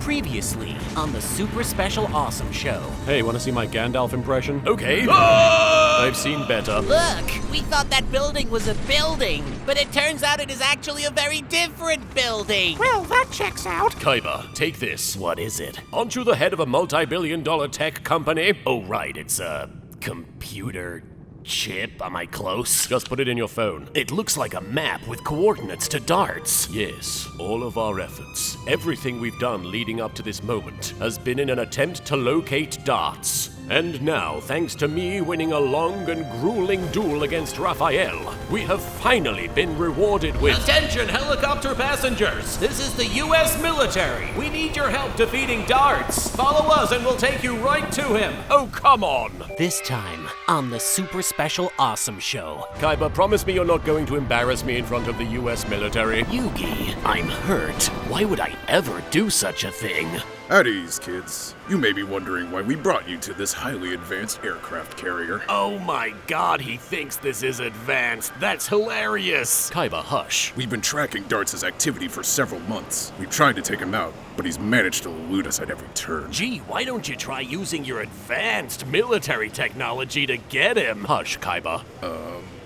Previously on the Super Special Awesome Show. Hey, wanna see my Gandalf impression? Okay. I've seen better. Look, we thought that building was a building, but it turns out it is actually a very different building. Well, that checks out. Kaiba, take this. What is it? Aren't you the head of a multi-billion-dollar tech company? Oh, right, it's a computer chip. Am I close? Just put it in your phone. It looks like a map with coordinates to Dartz. Yes, all of our efforts, everything we've done leading up to this moment, has been in an attempt to locate Dartz. And now, thanks to me winning a long and grueling duel against Raphael, we have finally been rewarded with— Attention, helicopter passengers! This is the U.S. military. We need your help defeating Dartz. Follow us and we'll take you right to him. Oh, come on! This time on the Super Special Awesome Show. Kaiba, promise me you're not going to embarrass me in front of the U.S. military. Yugi, I'm hurt. Why would I ever do such a thing? At ease, kids. You may be wondering why we brought you to this highly advanced aircraft carrier. Oh my god, he thinks this is advanced. That's hilarious. Kaiba, hush. We've been tracking Dartz's activity for several months. We've tried to take him out, but he's managed to elude us at every turn. Gee, why don't you try using your advanced military technology to get him? Hush, Kaiba.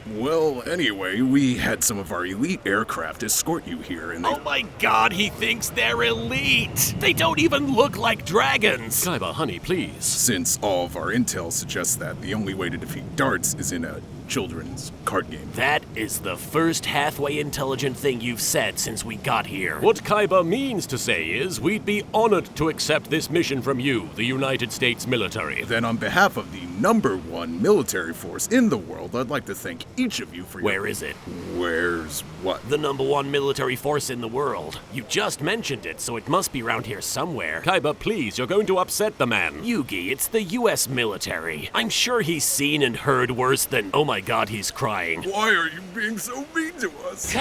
Well, anyway, we had some of our elite aircraft escort you here, and they— Oh my god, he thinks they're elite. They don't even look like dragons. Kaiba, honey, please. Since all of our intel suggests that the only way to defeat Dartz is in a children's card game. That is the first halfway intelligent thing you've said since we got here. What Kaiba means to say is, we'd be honored to accept this mission from you, the United States military. Then on behalf of the #1 military force in the world, I'd like to thank each of you for your— Where is it? Where's what? The #1 military force in the world. You just mentioned it, so it must be around here somewhere. Kaiba, please, you're going to upset the man. Yugi, it's the U.S. military. I'm sure he's seen and heard worse than— oh my god, he's crying. Why are you being so mean to us?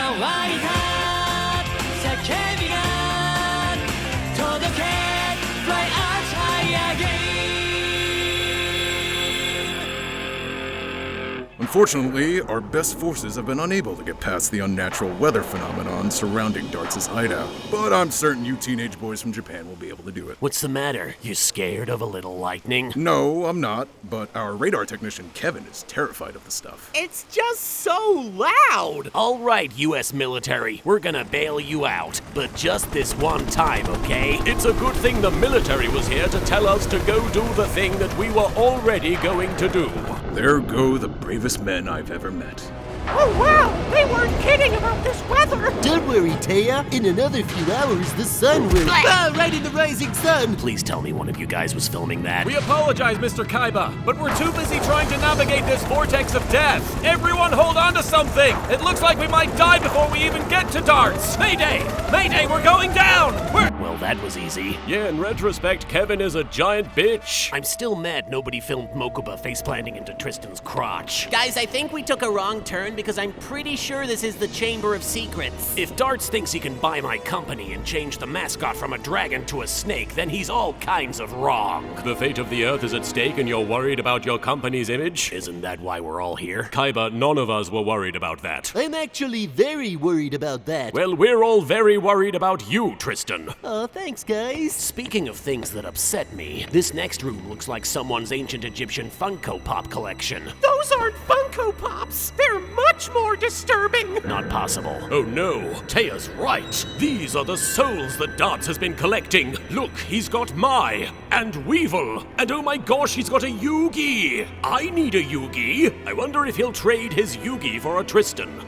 Unfortunately, our best forces have been unable to get past the unnatural weather phenomenon surrounding Dartz's hideout. But I'm certain you teenage boys from Japan will be able to do it. What's the matter? You scared of a little lightning? No, I'm not, but our radar technician Kevin is terrified of the stuff. It's just so loud. All right, U.S. military, we're gonna bail you out, but just this one time, okay? It's a good thing the military was here to tell us to go do the thing that we were already going to do. There go the bravest men I've ever met. Oh wow, they weren't kidding about this weather. Don't worry, Taya. In another few hours, the sun will— right in the rising sun. Please tell me one of you guys was filming that. We apologize, Mr. Kaiba, but we're too busy trying to navigate this vortex of death. Everyone hold on to something. It looks like we might die before we even get to Dartz. Mayday! Mayday, we're going down! Well, that was easy. Yeah, in retrospect, Kevin is a giant bitch. I'm still mad nobody filmed Mokuba faceplanting into Tristan's crotch. Guys, I think we took a wrong turn because I'm pretty sure this is the Chamber of Secrets. If Dartz thinks he can buy my company and change the mascot from a dragon to a snake, then he's all kinds of wrong. The fate of the Earth is at stake and you're worried about your company's image? Isn't that why we're all here? Kaiba, none of us were worried about that. I'm actually very worried about that. Well, we're all very worried about you, Tristan. Oh, thanks, guys. Speaking of things that upset me, this next room looks like someone's ancient Egyptian Funko Pop collection. Those aren't Funko Pops. They're much more disturbing. Not possible. Oh no, Taya's right. These are the souls that Dartz has been collecting. Look, he's got Mai and Weevil, and oh my gosh, he's got a Yugi. I need a Yugi. I wonder if he'll trade his Yugi for a Tristan.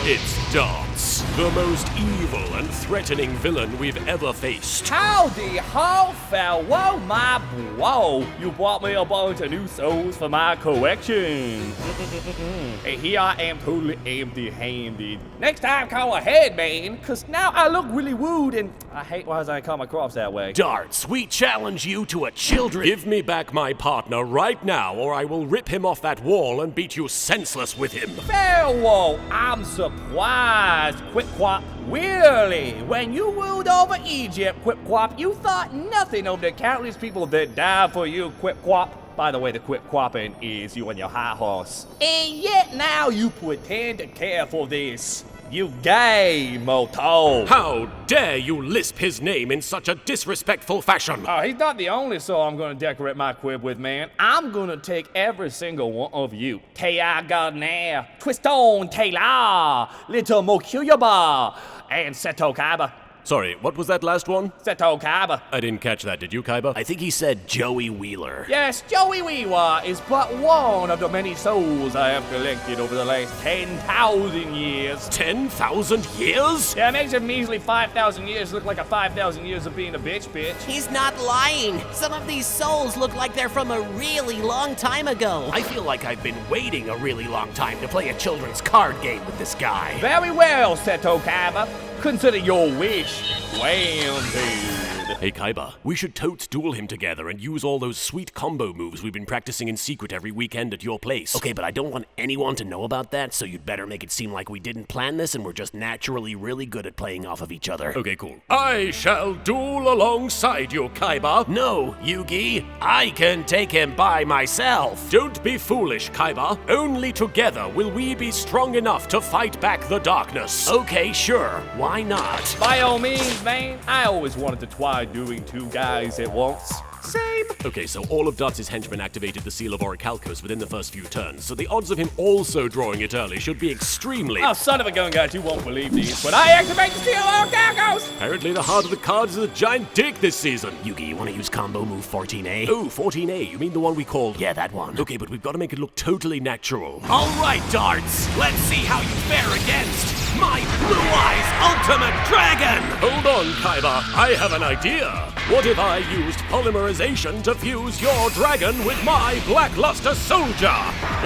It's Dartz, the most evil and threatening villain we've ever faced. Howdy ho, farewell my bro. You brought me a bunch of new souls for my collection. And here I am totally empty-handed. Next time call ahead, man, cause now I look really rude and I hate why I come across that way. Dartz, we challenge you to a children— Give me back my partner right now, or I will rip him off that wall and beat you senseless with him. Farewell, I'm surprised, Quip-Quop. Really? When you ruled over Egypt, Quip-Quop, you thought nothing of the countless people that died for you, Quip-Quop. By the way, the Quip-Quopping is you and your high horse. And yet now you pretend to care for this You gay, Moto. How dare you lisp his name in such a disrespectful fashion? Oh, he's not the only soul I'm gonna decorate my crib with, man. I'm gonna take every single one of you. Taya Gardner, Twiston Taylor, Little Mokuyaba, and Seto Kaiba. Sorry, what was that last one? Seto Kaiba. I didn't catch that, did you, Kaiba? I think he said Joey Wheeler. Yes, Joey Weewa is but one of the many souls I have collected over the last 10,000 years. 10,000 years? Yeah, it makes a measly 5,000 years look like a 5,000 years of being a bitch. He's not lying. Some of these souls look like they're from a really long time ago. I feel like I've been waiting a really long time to play a children's card game with this guy. Very well, Seto Kaiba. Consider your wish granted. Hey, Kaiba, we should totes duel him together and use all those sweet combo moves we've been practicing in secret every weekend at your place. Okay, but I don't want anyone to know about that, so you'd better make it seem like we didn't plan this and we're just naturally really good at playing off of each other. Okay, cool. I shall duel alongside you, Kaiba. No, Yugi, I can take him by myself. Don't be foolish, Kaiba. Only together will we be strong enough to fight back the darkness. Okay, sure. Why not? By all means, man. I always wanted to try doing two guys at once. Same. Okay, so all of Dartz's henchmen activated the Seal of Orichalcos within the first few turns, so the odds of him also drawing it early should be extremely... Oh, son of a gun, guys, you won't believe these, but I activate the Seal of Orichalcos! Apparently the heart of the cards is a giant dick this season. Yugi, you want to use combo move 14A? Oh, 14A, you mean the one we called... Yeah, that one. Okay, but we've got to make it look totally natural. All right, Dartz. Let's see how you fare against my Blue Eyes Ultimate Dragon. Hold on, Kaiba. I have an idea. What if I used polymerization to fuse your dragon with my Blackluster Soldier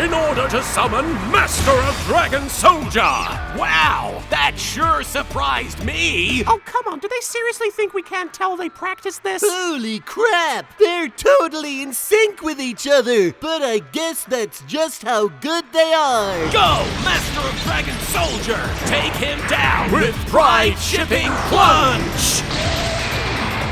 in order to summon Master of Dragon Soldier? Wow, that sure surprised me. Oh, come on. Do they seriously think we can't tell they practice this? Holy crap! They're totally in sync with each other! But I guess that's just how good they are! Go, Master of Dragon Soldier! Take him down with Pride Shipping Plunge!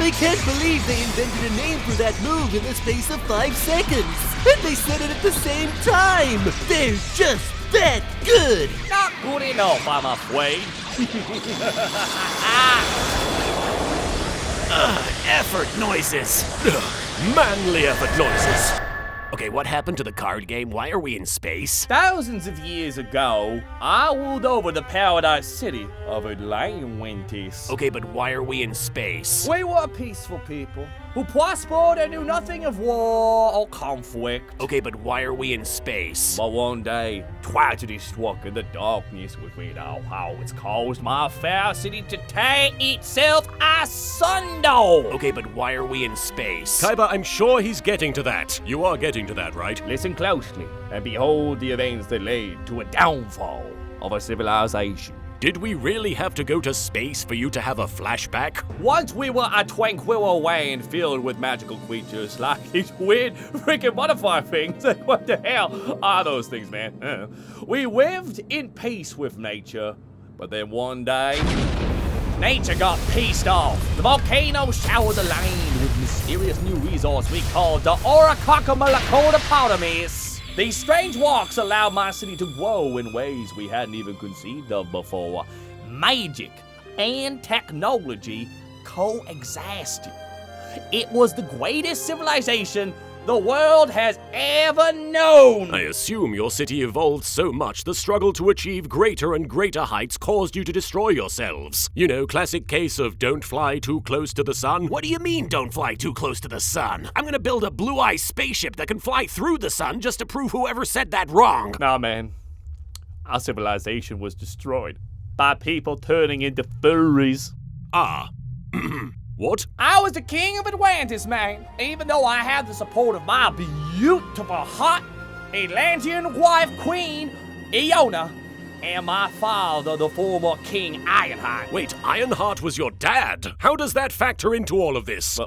I can't believe they invented a name for that move in the space of 5 seconds! And they said it at the same time! They're just that good! Not good enough, I'm afraid. Effort noises. Manly effort noises. Okay, what happened to the card game? Why are we in space? Thousands of years ago, I ruled over the paradise city of Atlantis. Okay, but why are we in space? We were a peaceful people who prospered and knew nothing of war or conflict. Okay, but why are we in space? But one day, tragedy struck in the darkness within our house, caused my fair city to tear itself asunder. Okay, but why are we in space? Kaiba, I'm sure he's getting to that. You are getting to that, right? Listen closely, and behold the events that led to a downfall of a civilization. Did we really have to go to space for you to have a flashback? Once we were a tranquil land filled with magical creatures like these weird freaking butterfly things. What the hell are those things, man? We lived in peace with nature, but then one day, nature got pissed off. The volcano showered the land with mysterious new resource we called the Orichalcomalacodapotamus. These strange walks allowed my city to grow in ways we hadn't even conceived of before. Magic and technology coexisted. It was the greatest civilization the world has ever known. I assume your city evolved so much the struggle to achieve greater and greater heights caused you to destroy yourselves. You know, classic case of don't fly too close to the sun. What do you mean, don't fly too close to the sun? I'm gonna build a blue-eye spaceship that can fly through the sun just to prove whoever said that wrong. Nah, man. Our civilization was destroyed by people turning into furries. Ah. What? I was the king of Atlantis, man. Even though I had the support of my beautiful, hot Atlantean wife, Queen Iona, and my father, the former King Ironheart. Wait, Ironheart was your dad? How does that factor into all of this?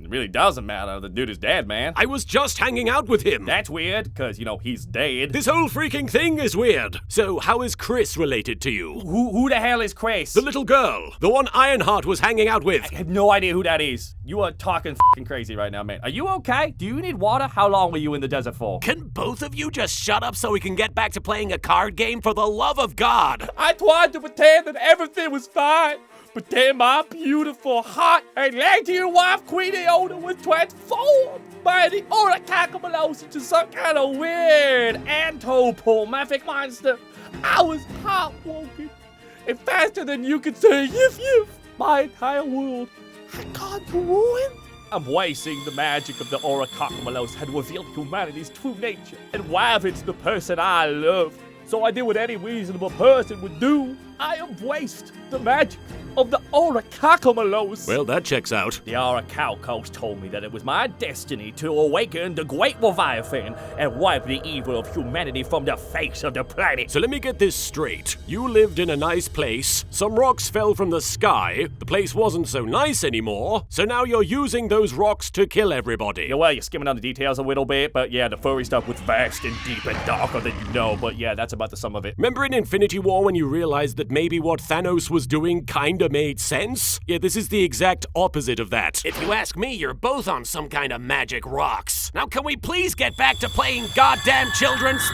It really doesn't matter. The dude is dead, man. I was just hanging out with him. That's weird, because, he's dead. This whole freaking thing is weird. So, how is Chris related to you? Who the hell is Chris? The little girl. The one Ironheart was hanging out with. I have no idea who that is. You are talking f***ing crazy right now, man. Are you okay? Do you need water? How long were you in the desert for? Can both of you just shut up so we can get back to playing a card game, for the love of God? I tried to pretend that everything was fine. But then my beautiful, hot, and Atlantean wife, Queen Iona, was transformed by the Orichalcomylos into some kind of weird anthropomorphic monster. I was heartbroken. And faster than you could say yiff, my entire world had gone to ruin. I'm wasting the magic of the Orichalcomylos had revealed humanity's true nature and ravaged the person I loved. So I did what any reasonable person would do. I embraced the magic of the Orichalcomylos. Well, that checks out. The Orichalcos told me that it was my destiny to awaken the great Leviathan and wipe the evil of humanity from the face of the planet. So let me get this straight. You lived in a nice place, some rocks fell from the sky, the place wasn't so nice anymore, so now you're using those rocks to kill everybody. Yeah, well, you're skimming on the details a little bit, but yeah, the furry stuff was vast and deep and darker than you know, but yeah, that's about the sum of it. Remember in Infinity War when you realized that maybe what Thanos was doing kinda made sense? Yeah, this is the exact opposite of that. If you ask me, you're both on some kind of magic rocks. Now can we please get back to playing goddamn children's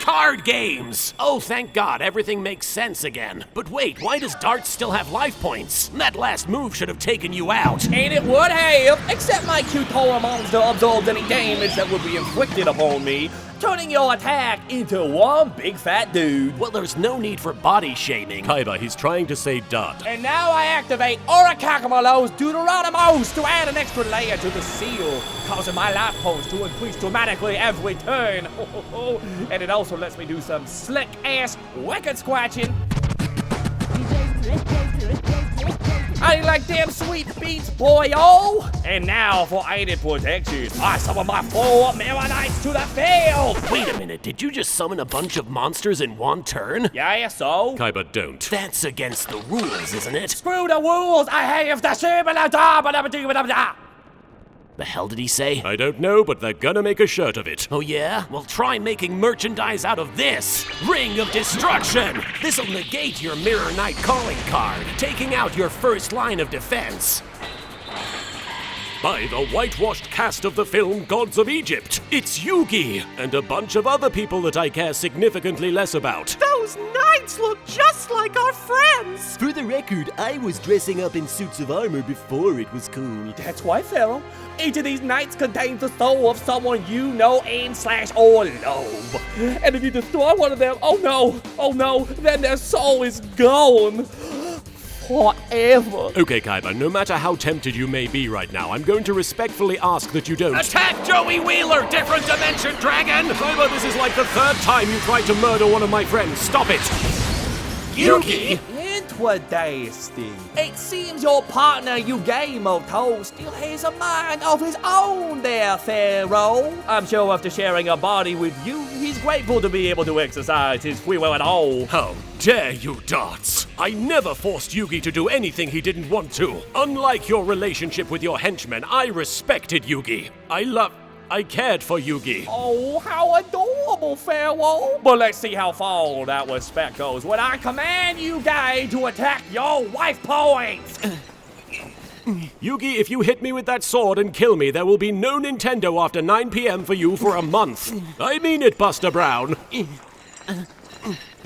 card games? Oh, thank God, everything makes sense again. But wait, why does Dartz still have life points? That last move should have taken you out. And it would have, except my cute horror monster absorbed any damage that would be inflicted upon me, turning your attack into one big fat dude. Well, there's no need for body shaming. Kaiba, he's trying to say dot. And now I activate Orichalcomylos Deuteronomos to add an extra layer to the seal, causing my life points to increase dramatically every turn. And it also lets me do some slick-ass record scratching. I like damn sweet beats, boy-o! And now for aided protection, I summon my 4 Mirror Knights to the field! Wait a minute, did you just summon a bunch of monsters in one turn? Yeah, so? Kaiba, don't. That's against the rules, isn't it? Screw the rules! I have the shibboleth. The hell did he say? I don't know, but they're gonna make a shirt of it. Oh yeah? Well, try making merchandise out of this! Ring of Destruction! This'll negate your Mirror Knight calling card, taking out your first line of defense. By the whitewashed cast of the film Gods of Egypt, it's Yugi, and a bunch of other people that I care significantly less about. Those knights look just like our friends! For the record, I was dressing up in suits of armor before it was cool. That's right, Pharaoh. Each of these knights contains the soul of someone you know and/or love. And if you destroy one of them, oh no, then their soul is gone. Forever. Okay, Kaiba, no matter how tempted you may be right now, I'm going to respectfully ask that you don't— Attack Joey Wheeler, different dimension dragon! Kaiba, this is like the 3rd time you tried to murder one of my friends. Stop it! Yugi! Interesting. It seems your partner Yugamoto still has a mind of his own there, Pharaoh. I'm sure after sharing a body with you, he's grateful to be able to exercise his free will at all. How dare you, Dartz! I never forced Yugi to do anything he didn't want to. Unlike your relationship with your henchmen, I respected Yugi. I cared for Yugi. Oh, how adorable, Pharaoh. But let's see how far that respect goes when I command you guys to attack your wife points. Yugi, if you hit me with that sword and kill me, there will be no Nintendo after 9 p.m. for you for a month. I mean it, Buster Brown.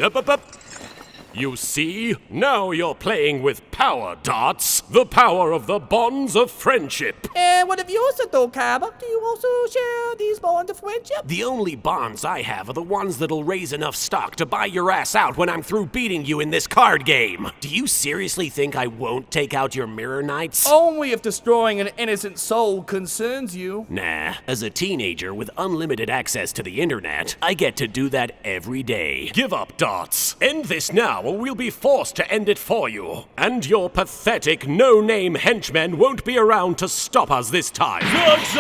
Up. You see? Now you're playing with power, Dartz. The power of the bonds of friendship. And what have you also done, Kaiba? Do you also share these bonds of friendship? The only bonds I have are the ones that'll raise enough stock to buy your ass out when I'm through beating you in this card game. Do you seriously think I won't take out your Mirror Knights? Only if destroying an innocent soul concerns you. Nah, as a teenager with unlimited access to the internet, I get to do that every day. Give up, Dartz. End this now, or we'll be forced to end it for you. And your pathetic, no-name henchmen won't be around to stop us this time. Zugzag!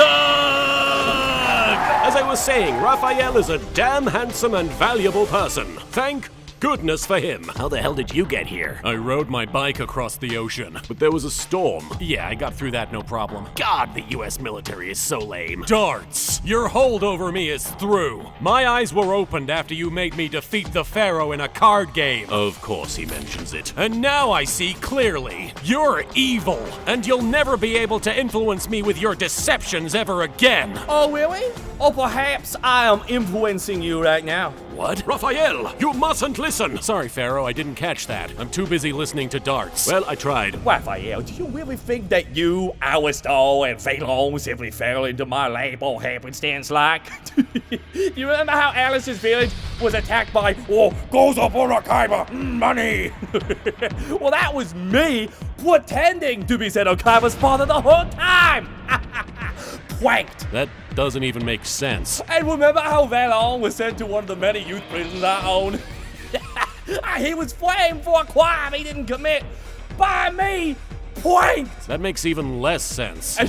As I was saying, Raphael is a damn handsome and valuable person. Thank Goodness for him. How the hell did you get here? I rode my bike across the ocean, but there was a storm. Yeah, I got through that no problem. God, the US military is so lame. Dartz, your hold over me is through. My eyes were opened after you made me defeat the Pharaoh in a card game. Of course he mentions it. And now I see clearly. You're evil, and you'll never be able to influence me with your deceptions ever again. Oh, really? Or perhaps I am influencing you right now. What? Raphael, you mustn't listen. Sorry, Pharaoh, I didn't catch that. I'm too busy listening to Dartz. Well, I tried. Raphael, do you really think that you, Alistair, and Phelan simply fell into my lap all happenstance like? You remember how Alice's village was attacked by, goes up on a Kaiba, money? Well, that was me pretending to be Senokaiba's father the whole time! Pranked! That doesn't even make sense. And remember how Valon was sent to one of the many youth prisons I own? He was framed for a crime he didn't commit by me! Pranked! That makes even less sense. And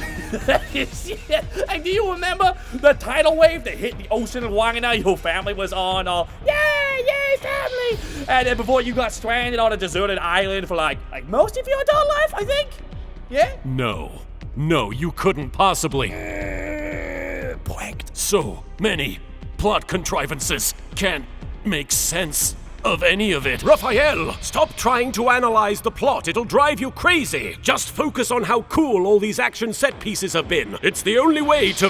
do you remember the tidal wave that hit the ocean of Wangina your family was on? Yay, family! And then before you got stranded on a deserted island for like most of your adult life, I think? Yeah? No, you couldn't possibly. Pranked. So many plot contrivances. Can't make sense of any of it. Raphael, stop trying to analyze the plot. It'll drive you crazy. Just focus on how cool all these action set pieces have been. It's the only way to...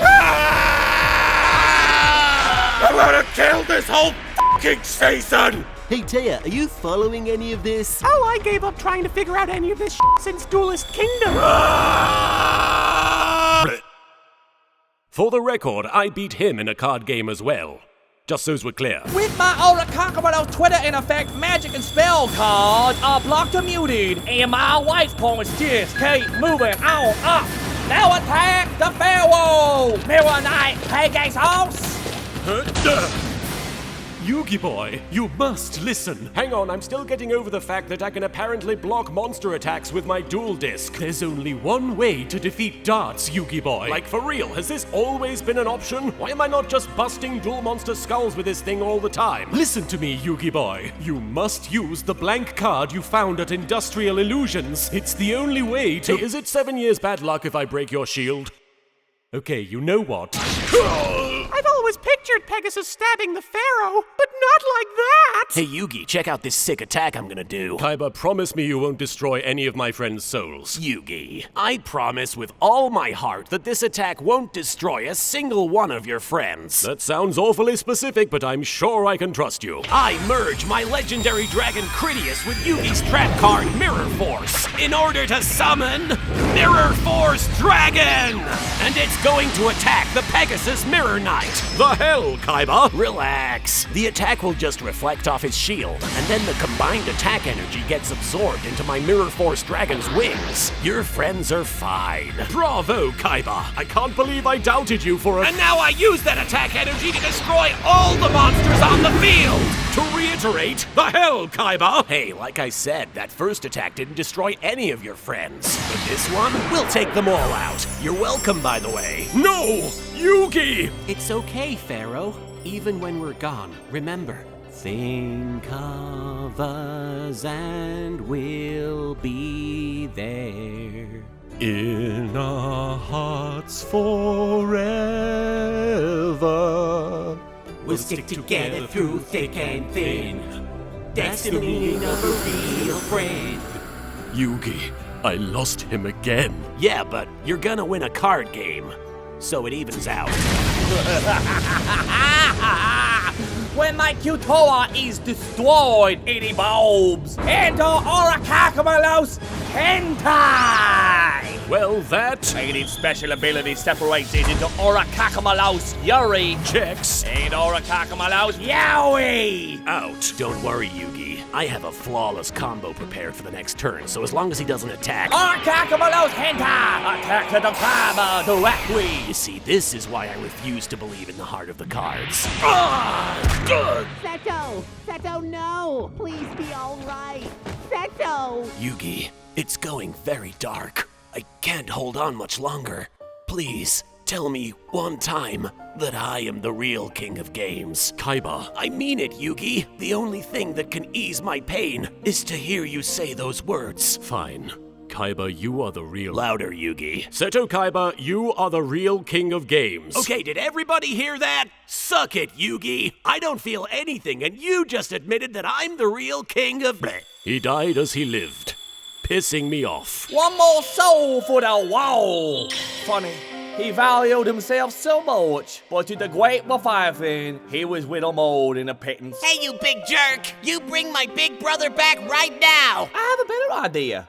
I'm gonna kill this whole fucking season! Hey Taya, are you following any of this? Oh, I gave up trying to figure out any of this shit since Duelist Kingdom. For the record, I beat him in a card game as well. Just so we're clear. With my Oracakamo's Twitter in effect, magic and spell cards are blocked or muted, and my wife points just keep moving on up. Now attack the Pharaoh! Mirror Knight, Pegasus! Yugi boy, you must listen. Hang on, I'm still getting over the fact that I can apparently block monster attacks with my dual disc. There's only one way to defeat Dartz, Yugi boy. Like, for real, has this always been an option? Why am I not just busting dual monster skulls with this thing all the time? Listen to me, Yugi boy. You must use the blank card you found at Industrial Illusions. It's the only way to... Hey, is it 7 years bad luck if I break your shield? Okay, you know what? I've always pictured Pegasus stabbing the Pharaoh, but not like that! Hey Yugi, check out this sick attack I'm gonna do. Kaiba, promise me you won't destroy any of my friend's souls. Yugi, I promise with all my heart that this attack won't destroy a single one of your friends. That sounds awfully specific, but I'm sure I can trust you. I merge my legendary dragon Critias with Yugi's trap card Mirror Force in order to summon Mirror Force Dragon! And it's going to attack the Pegasus Mirror Knight. The hell, Kaiba? Relax. The attack will just reflect off his shield, and then the combined attack energy gets absorbed into my Mirror Force Dragon's wings. Your friends are fine. Bravo, Kaiba. I can't believe I doubted you for a... And now I use that attack energy to destroy all the monsters on the field! To reiterate, the hell, Kaiba! Hey, like I said, that first attack didn't destroy any of your friends. But this one will take them all out. You're welcome, by the way. No! Yugi! It's okay, Pharaoh. Even when we're gone, remember, think of us and we'll be there. In our hearts forever. We'll stick together through thick and thin. That's the meaning of a real friend. Yugi, I lost him again. Yeah, but you're gonna win a card game, so it evens out. When my Qtoa is destroyed, 80 bulbs, enter Oracakamo's Hentai! Well, that... Native special ability separated into Oracakamo's Yuri checks. and Oracakamo's Yowie! Out. Don't worry, Yugi. I have a flawless combo prepared for the next turn, so as long as he doesn't attack... Oracakamo's Hentai! Attack to the Kaiba directly! You see, this is why I refuse to believe in the heart of the cards. Seto, no! Please be alright! Seto! Yugi, it's going very dark. I can't hold on much longer. Please, tell me one time that I am the real king of games. Kaiba, I mean it, Yugi. The only thing that can ease my pain is to hear you say those words. fine. Kaiba, you are the real... Louder, Yugi. Seto Kaiba, you are the real king of games. Okay, did everybody hear that? Suck it, Yugi. I don't feel anything, and you just admitted that I'm the real king of... Bleh. He died as he lived, pissing me off. One more soul for the wall. Funny, he valued himself so much, but to the great Leviathan, he was little more than a pittance. Hey, you big jerk! You bring my big brother back right now! I have a better idea.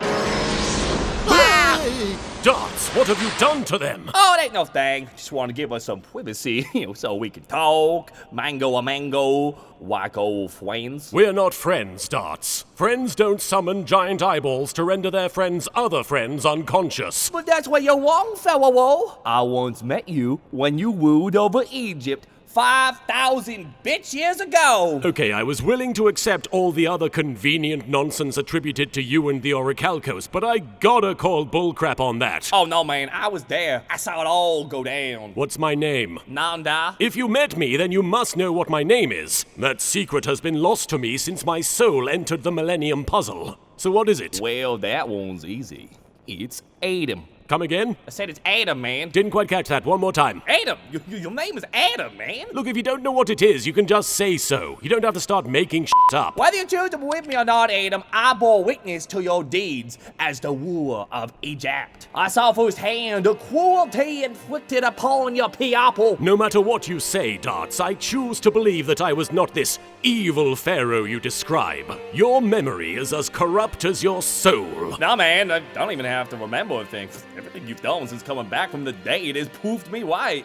Dartz, what have you done to them? Oh, it ain't no thing. Just want to give us some privacy, so we can talk, mango a mango, like old friends. We're not friends, Dartz. Friends don't summon giant eyeballs to render their friends' other friends unconscious. But that's where you're wrong, fellow. I once met you when you ruled over Egypt 5,000 bitch years ago. Okay, I was willing to accept all the other convenient nonsense attributed to you and the Orichalcos, but I gotta call bullcrap on that. Oh no, man, I was there. I saw it all go down. What's my name? Nanda. If you met me, then you must know what my name is. That secret has been lost to me since my soul entered the Millennium Puzzle. So what is it? Well, that one's easy. It's Adam. Come again? I said it's Adam, man. Didn't quite catch that. One more time. Adam! Your name is Adam, man. Look, if you don't know what it is, you can just say so. You don't have to start making shit up. Whether you choose to believe me or not, Adam, I bore witness to your deeds as the ruler of Egypt. I saw firsthand the cruelty inflicted upon your people. No matter what you say, Dartz, I choose to believe that I was not this evil pharaoh you describe. Your memory is as corrupt as your soul. Nah, man, I don't even have to remember things. Everything you've done since coming back from the dead has proved me right.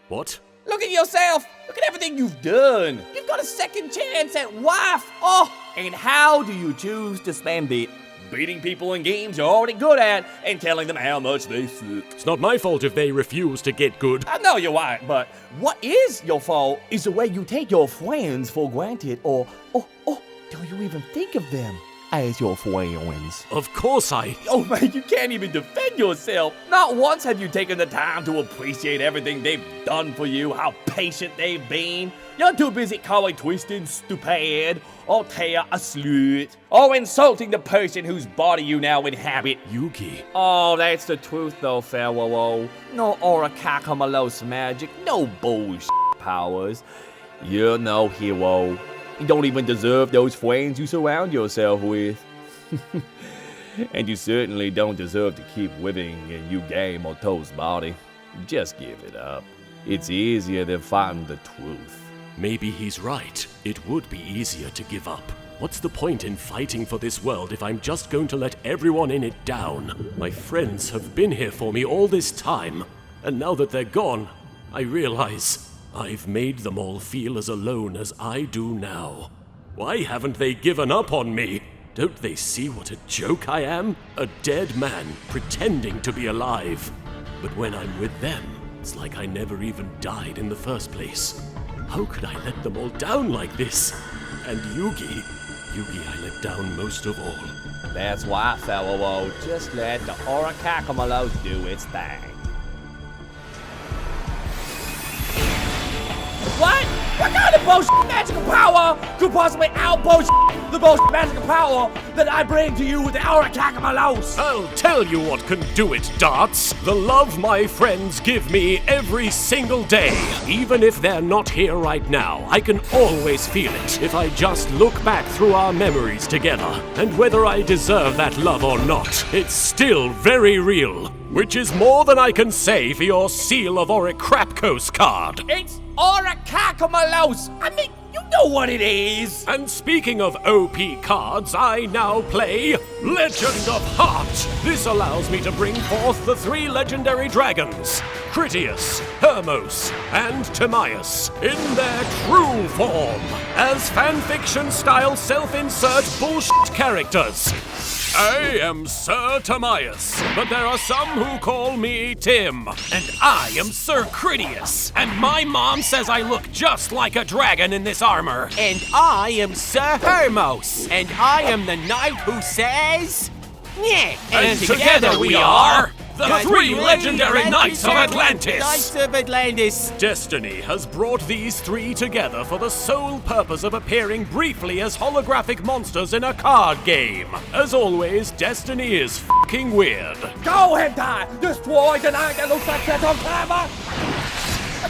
What? Look at yourself! Look at everything you've done! You've got a second chance at life! Oh! And how do you choose to spend it? Beating people in games you're already good at and telling them how much they suck. It's not my fault if they refuse to get good. I know you're right, but what is your fault is the way you take your friends for granted, or do you even think of them as your friends? Of course I... Oh man, you can't even defend yourself. Not once have you taken the time to appreciate everything they've done for you, how patient they've been. You're too busy calling Twisted stupid, or Taya a slut, or insulting the person whose body you now inhabit. Yugi. Oh, that's the truth though, fellow. No Orichalcos magic, no bullshit powers. You're no hero. You don't even deserve those friends you surround yourself with. And you certainly don't deserve to keep living in Yugi Moto's body. Just give it up. It's easier than fighting the truth. Maybe he's right. It would be easier to give up. What's the point in fighting for this world if I'm just going to let everyone in it down? My friends have been here for me all this time, and now that they're gone, I realize I've made them all feel as alone as I do now. Why haven't they given up on me? Don't they see what a joke I am? A dead man pretending to be alive. But when I'm with them, it's like I never even died in the first place. How could I let them all down like this? And Yugi I let down most of all. That's why, fellow, just let the Orichalcos do its thing. What? What kind of bullshit magical power could possibly out-bullshit the bullshit magical power that I bring to you with the Orichalcos? I'll tell you what can do it, Dartz. The love my friends give me every single day. Even if they're not here right now, I can always feel it if I just look back through our memories together. And whether I deserve that love or not, it's still very real. Which is more than I can say for your Seal of Orichalcos card. It's Orichalcos! I mean, you know what it is! And speaking of OP cards, I now play Legend of Heart. This allows me to bring forth the 3 legendary dragons, Critias, Hermos, and Timaeus, in their true form, as fanfiction-style self-insert bullshit characters. I am Sir Timaeus, but there are some who call me Tim. And I am Sir Critias, and my mom says I look just like a dragon in this armor. And I am Sir Hermos, and I am the knight who says... Yeah. And together we are... The three legendary Knights of Atlantis! Knights of Atlantis! Destiny has brought these three together for the sole purpose of appearing briefly as holographic monsters in a card game. As always, Destiny is fucking weird. Go, Hentai! Destroy the knight that looks like that on camera!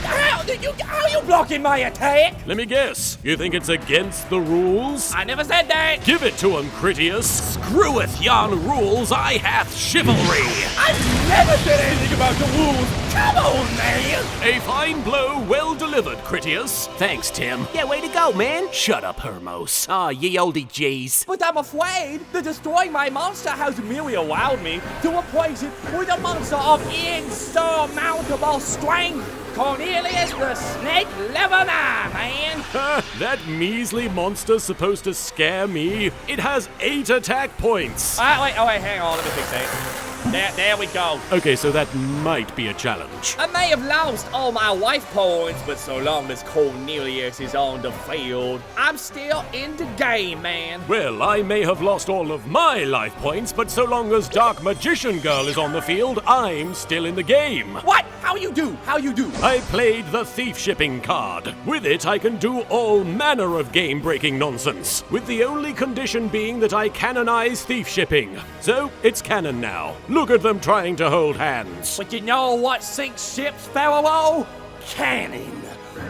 How are you blocking my attack? Let me guess, you think it's against the rules? I never said that! Give it to him, Critias. Screweth yon rules, I hath chivalry. I've never said anything about the rules! Come on, man! A fine blow well delivered, Critias. Thanks, Tim. Yeah, way to go, man. Shut up, Hermos. Aw, ye olde G's. But I'm afraid that destroying my monster has merely allowed me to replace it with a monster of insurmountable strength! Cornelius the Snake Level 9, man! That measly monster's supposed to scare me. It has 8 attack points. Wait, hang on, let me fix that. There we go. Okay, so that might be a challenge. I may have lost all my life points, but so long as Cornelius is on the field, I'm still in the game, man. Well, I may have lost all of my life points, but so long as Dark Magician Girl is on the field, I'm still in the game. What? How you do? I played the Thief Shipping card. With it, I can do all manner of game-breaking nonsense, with the only condition being that I canonize Thief Shipping. So, it's canon now. Look at them trying to hold hands. But you know what sinks ships, Pharaoh? Cannon.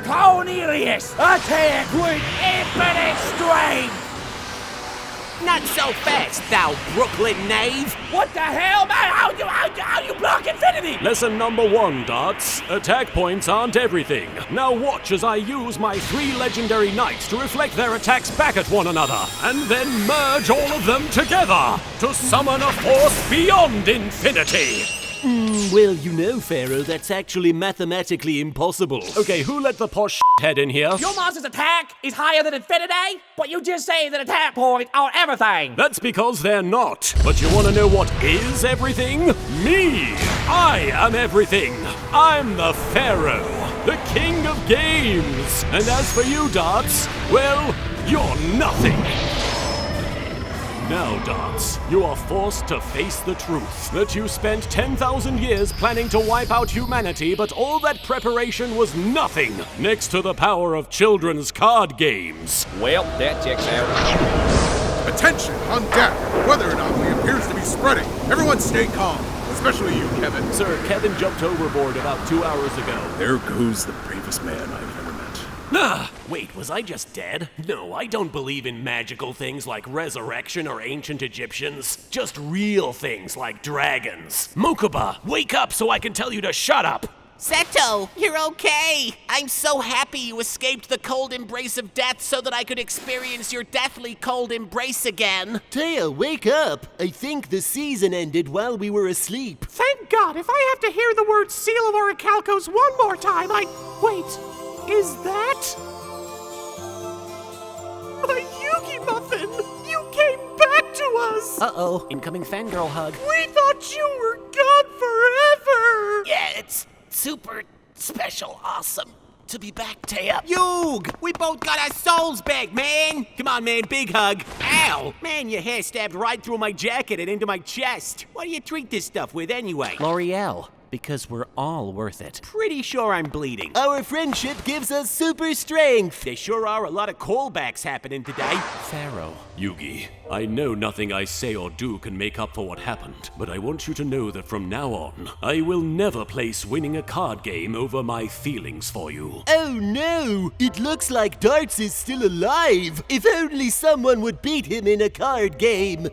Cornelius, attack with infinite strength! Not so fast, thou Brooklyn knave. What the hell, man? How you block infinity? Lesson number 1, Dartz. Attack points aren't everything. Now watch as I use my 3 legendary knights to reflect their attacks back at one another, and then merge all of them together to summon a force beyond infinity. Well, you know, Pharaoh, that's actually mathematically impossible. Okay, who let the posh head in here? Your monster's attack is higher than infinity, but you just say that attack points are everything. That's because they're not. But you want to know what is everything? Me! I am everything. I'm the Pharaoh, the king of games. And as for you, Dartz, well, you're nothing. Now, Dartz, you are forced to face the truth that you spent 10,000 years planning to wipe out humanity, but all that preparation was nothing next to the power of children's card games. Well, that checks out. Attention, on deck! Weather anomaly appears to be spreading. Everyone stay calm, especially you, Kevin. Sir, Kevin jumped overboard about 2 hours ago. There goes the bravest man I've ever met. Wait, was I just dead? No, I don't believe in magical things like resurrection or ancient Egyptians. Just real things like dragons. Mokuba, wake up so I can tell you to shut up! Seto, you're okay. I'm so happy you escaped the cold embrace of death so that I could experience your deathly cold embrace again. Taya, wake up. I think the season ended while we were asleep. Thank God, if I have to hear the word Seal of Orichalcos one more time, Wait, is that... my Yugi Muffin? You came back to us! Uh-oh, incoming fangirl hug. We thought you were gone forever! Yeah, it's super special awesome to be back, Taya. Yug! We both got our souls back, man! Come on, man, big hug. Ow! Man, your hair stabbed right through my jacket and into my chest. What do you treat this stuff with anyway? L'Oreal. Because we're all worth it. Pretty sure I'm bleeding. Our friendship gives us super strength. There sure are a lot of callbacks happening today. Pharaoh. Yugi, I know nothing I say or do can make up for what happened, but I want you to know that from now on, I will never place winning a card game over my feelings for you. Oh no! It looks like Dartz is still alive! If only someone would beat him in a card game!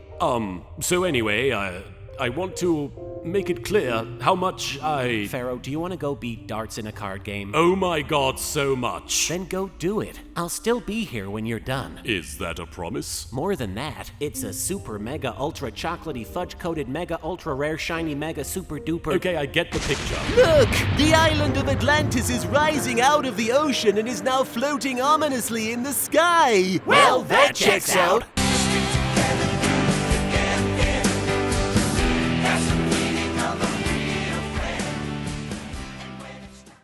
So anyway, I want to make it clear how much I... Pharaoh, do you want to go beat Dartz in a card game? Oh my God, so much. Then go do it. I'll still be here when you're done. Is that a promise? More than that, it's a super mega ultra chocolatey fudge coated mega ultra rare shiny mega super duper... Okay, I get the picture. Look! The island of Atlantis is rising out of the ocean and is now floating ominously in the sky! Well, that checks out.